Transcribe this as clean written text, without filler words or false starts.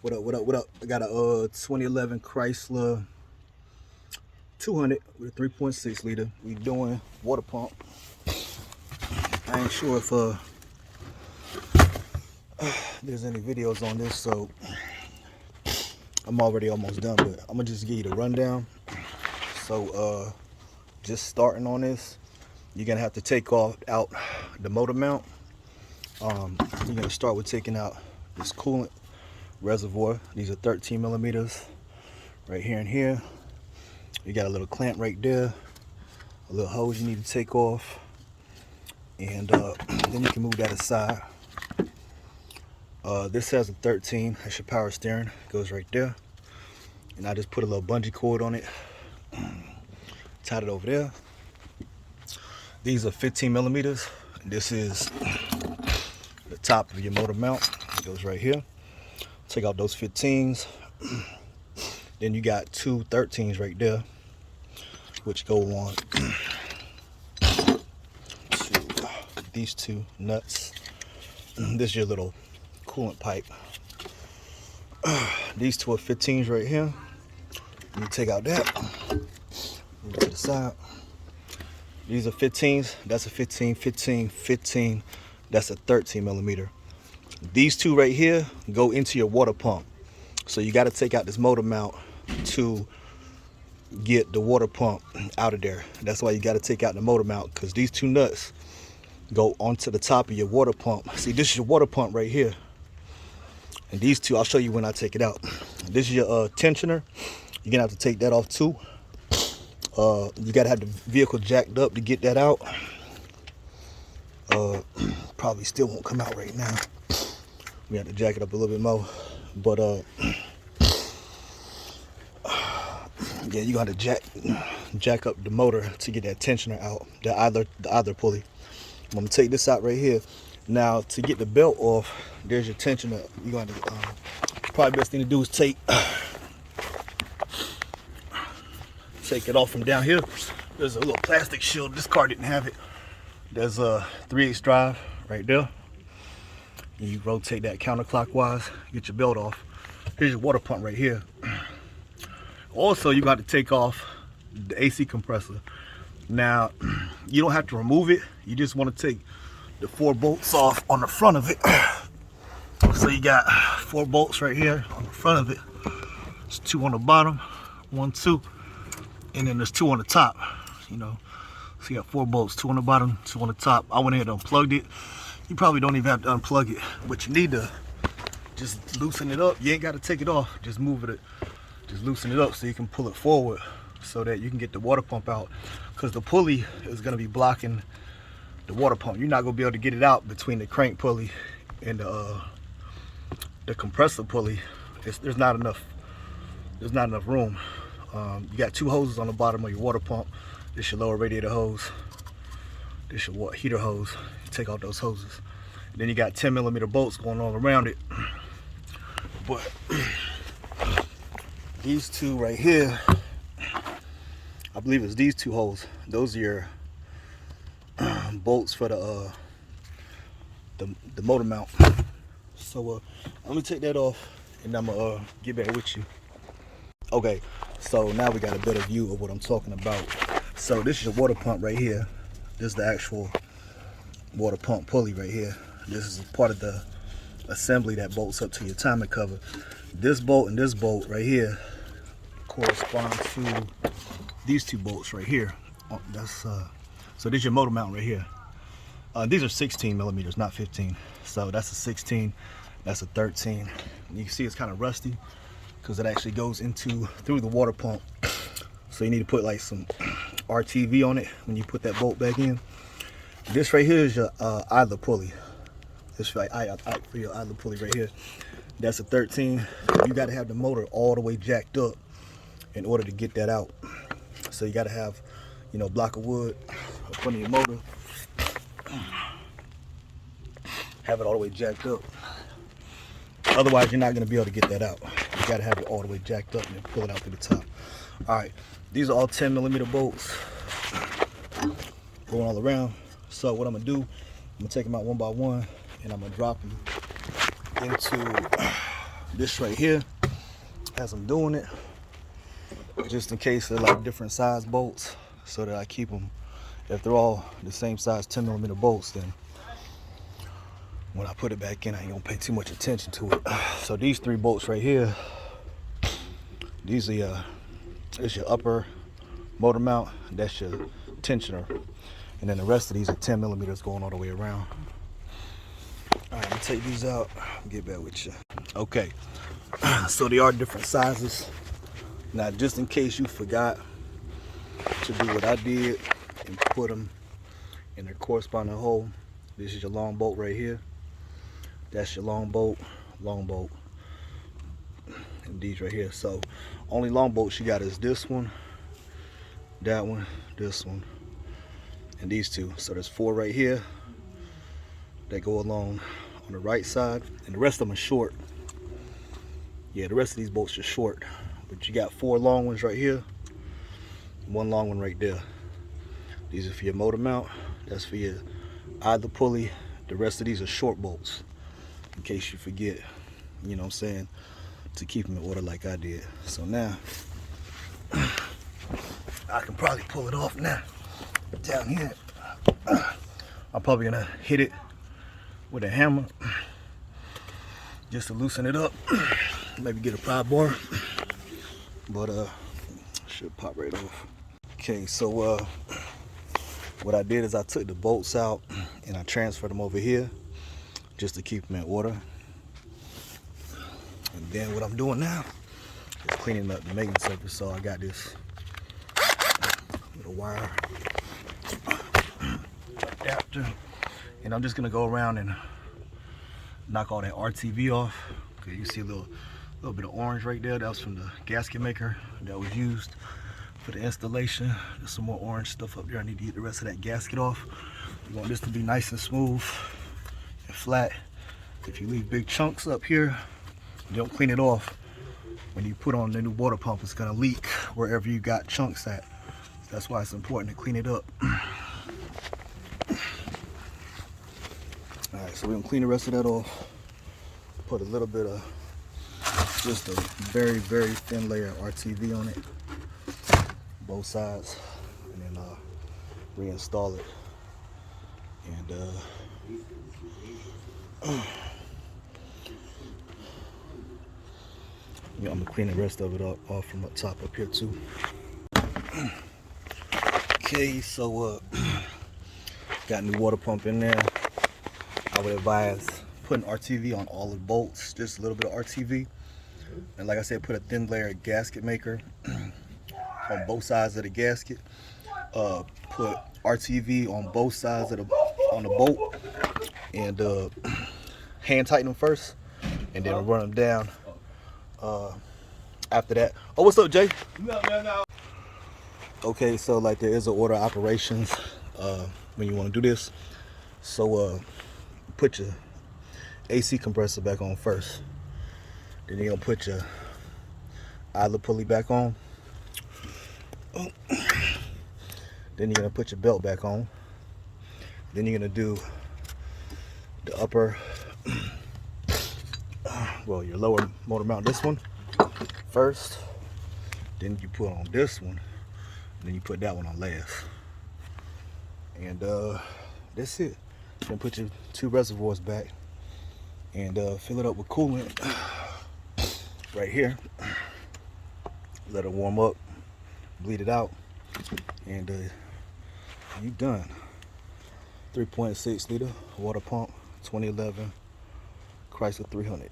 What up, what up, what up? I got a 2011 Chrysler 200 with a 3.6 liter. We doing water pump. I ain't sure if there's any videos on this, so I'm already almost done, but I'm gonna just give you the rundown. So just starting on this, you're gonna have to take out the motor mount. You're gonna start with taking out this coolant reservoir. These are 13 millimeters right here and here. You got a little clamp right there, a little hose you need to take off, and then you can move that aside. This has a 13, that's your power steering, goes right there. And I just put a little bungee cord on it, tied it over there. These are 15 millimeters. This is the top of your motor mount. It goes right here. Take out those 15s. Then you got two 13s right there, which go on to these two nuts. This is your little coolant pipe. These two are 15s right here. You take out that, move it to the side. These are 15s. That's a 15, 15, 15. That's a 13 millimeter. These two right here go into your water pump. So you got to take out this motor mount to get the water pump out of there. That's why you got to take out the motor mount, because these two nuts go onto the top of your water pump. See, this is your water pump right here. And these two, I'll show you when I take it out. This is your tensioner. You're gonna have to take that off too. You gotta have the vehicle jacked up to get that out. Probably still won't come out right now. We have to jack it up a little bit more. But yeah, you're gonna have to jack up the motor to get that tensioner out, the idler pulley. I'm gonna take this out right here. Now, to get the belt off, there's your tensioner. You're gonna probably best thing to do is take it off from down here. There's a little plastic shield. This car didn't have it. There's a 3/8 drive right there. And you rotate that counterclockwise, get your belt off. Here's your water pump right here. Also, you got to take off the AC compressor. Now, you don't have to remove it. You just want to take the 4 bolts off on the front of it. So you got 4 bolts right here on the front of it. There's 2 on the bottom, 1, 2, and then there's 2 on the top. You know, so you got 4 bolts, 2 on the bottom, 2 on the top. I went ahead and unplugged it. You probably don't even have to unplug it, but you need to just loosen it up. You ain't got to take it off. Just move it. Just loosen it up so you can pull it forward, so that you can get the water pump out. Because the pulley is going to be blocking the water pump. You're not going to be able to get it out between the crank pulley and the compressor pulley. There's not enough room. You got 2 hoses on the bottom of your water pump. This your lower radiator hose. This your heater hose. You take out those hoses. And then you got 10 millimeter bolts going all around it. But these two right here, I believe it's these 2 holes. Those are your bolts for the motor mount. So let me take that off, and I'm gonna get back with you. Okay, so now we got a better view of what I'm talking about. So this is your water pump right here. This is the actual water pump pulley right here. This is part of the assembly that bolts up to your timing cover. This bolt and this bolt right here correspond to these 2 bolts right here. So this is your motor mount right here. These are 16 millimeters, not 15. So that's a 16, that's a 13. You can see it's kind of rusty because it actually goes through the water pump. So you need to put like some RTV on it when you put that bolt back in. This right here is your idler pulley. This for your idler pulley right here. That's a 13. You got to have the motor all the way jacked up in order to get that out. So you got to have, you know, a block of wood in front of your motor. Have it all the way jacked up. Otherwise, you're not going to be able to get that out. You got to have it all the way jacked up and then pull it out to the top. All right, these are all 10 millimeter bolts going all around. So what I'm going to do, I'm going to take them out one by one, and I'm going to drop them into this right here, as I'm doing it, just in case they're like different size bolts, so that I keep them, if they're all the same size 10mm bolts, then when I put it back in, I ain't gonna pay too much attention to it. So these 3 bolts right here, these are it's your upper motor mount, that's your tensioner, and then the rest of these are 10mm going all the way around. All right, I'm gonna take these out, get back with you. Okay, so they are different sizes. Now, just in case you forgot to do what I did and put them in their corresponding hole, this is your long bolt right here. That's your long bolt, and these right here. So, only long bolts you got is this one, that one, this one, and these 2. So there's 4 right here that go along on the right side, and the rest of them are short. Yeah, the rest of these bolts are short, but you got 4 long ones right here, 1 long one right there. These are for your motor mount, that's for your idler pulley. The rest of these are short bolts, in case you forget, you know what I'm saying, to keep them in order like I did. So now, I can probably pull it off now. Down here, I'm probably gonna hit it with a hammer, just to loosen it up. Maybe get a pry bar, but should pop right off. Okay, so what I did is I took the bolts out and I transferred them over here just to keep them in order. And then what I'm doing now is cleaning up the maintenance surface. So I got this little wire adapter, and I'm just gonna go around and knock all that RTV off. Okay, you see a little bit of orange right there. That was from the gasket maker that was used for the installation. There's some more orange stuff up there. I need to get the rest of that gasket off. You want this to be nice and smooth and flat. If you leave big chunks up here, you don't clean it off, when you put on the new water pump, it's gonna leak wherever you got chunks at. That's why it's important to clean it up. All right, so we're gonna clean the rest of that off. Put a little bit of, just a very, very thin layer of RTV on it, both sides, and then reinstall it. And yeah, I'm gonna clean the rest of it off from up top up here too. Okay, so got new water pump in there. I would advise putting RTV on all the bolts, just a little bit of RTV. And like I said, put a thin layer of gasket maker on both sides of the gasket. Put RTV on both sides of the bolt, and hand tighten them first, and then run them down after that. Oh, what's up, Jay? Okay, so like there is an order of operations when you want to do this. So put your AC compressor back on first. Then you're gonna put your idler pulley back on. Then you're gonna put your belt back on. Then you're gonna do the upper, well, your lower motor mount, this one first. Then you put on this one. And then you put that one on last. And that's it. Then put your 2 reservoirs back and fill it up with coolant right here. Let it warm up, bleed it out, and you done. 3.6 liter water pump, 2011 Chrysler 300.